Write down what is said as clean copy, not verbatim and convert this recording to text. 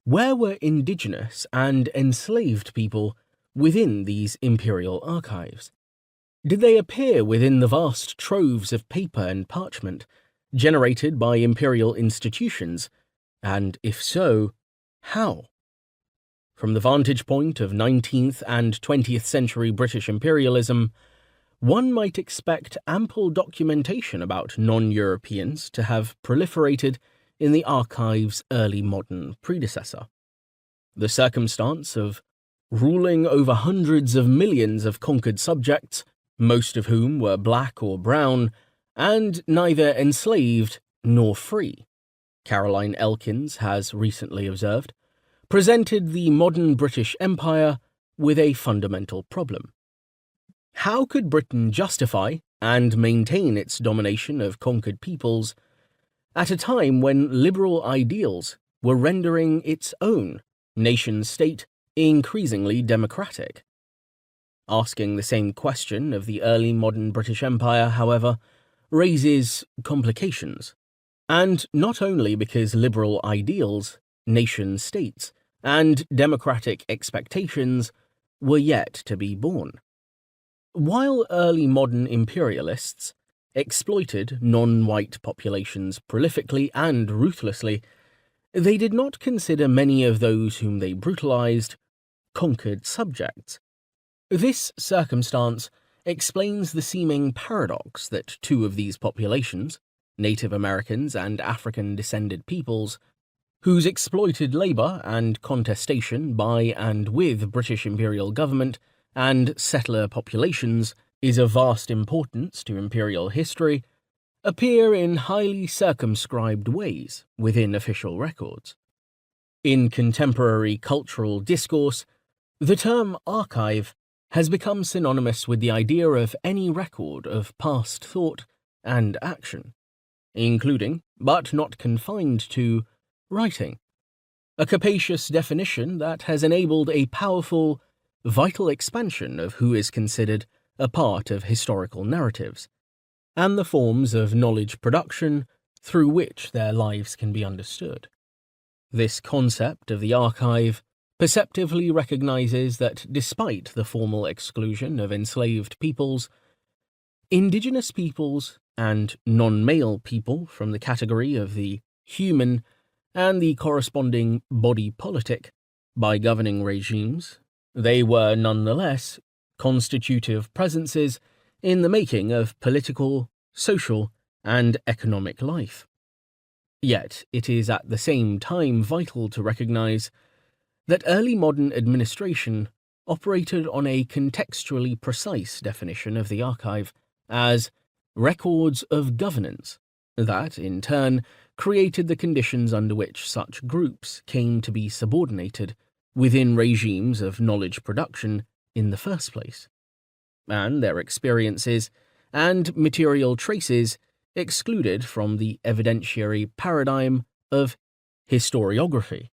Where were indigenous and enslaved people within these imperial archives? Did they appear within the vast troves of paper and parchment generated by imperial institutions, and if so, how? From the vantage point of 19th and 20th century British imperialism, one might expect ample documentation about non-Europeans to have proliferated in the archive's early modern predecessor. The circumstance of ruling over hundreds of millions of conquered subjects, most of whom were black or brown, and neither enslaved nor free, Caroline Elkins has recently observed, presented the modern British Empire with a fundamental problem. How could Britain justify and maintain its domination of conquered peoples at a time when liberal ideals were rendering its own nation-state increasingly democratic? Asking the same question of the early modern British Empire, however, raises complications, and not only because liberal ideals, nation-states, and democratic expectations were yet to be born. While early modern imperialists exploited non-white populations prolifically and ruthlessly, they did not consider many of those whom they brutalized conquered subjects. This circumstance explains the seeming paradox that two of these populations, Native Americans and African-descended peoples, whose exploited labor and contestation by and with British imperial government and settler populations is of vast importance to imperial history, appear in highly circumscribed ways within official records. In contemporary cultural discourse, the term archive has become synonymous with the idea of any record of past thought and action, including, but not confined to, writing, a capacious definition that has enabled a powerful, vital expansion of who is considered a part of historical narratives, and the forms of knowledge production through which their lives can be understood. This concept of the archive perceptively recognizes that despite the formal exclusion of enslaved peoples, indigenous peoples and non-male people from the category of the human and the corresponding body politic by governing regimes, they were nonetheless constitutive presences in the making of political, social, and economic life. Yet it is at the same time vital to recognize that early modern administration operated on a contextually precise definition of the archive as records of governance that, in turn, created the conditions under which such groups came to be subordinated within regimes of knowledge production in the first place, and their experiences and material traces excluded from the evidentiary paradigm of historiography.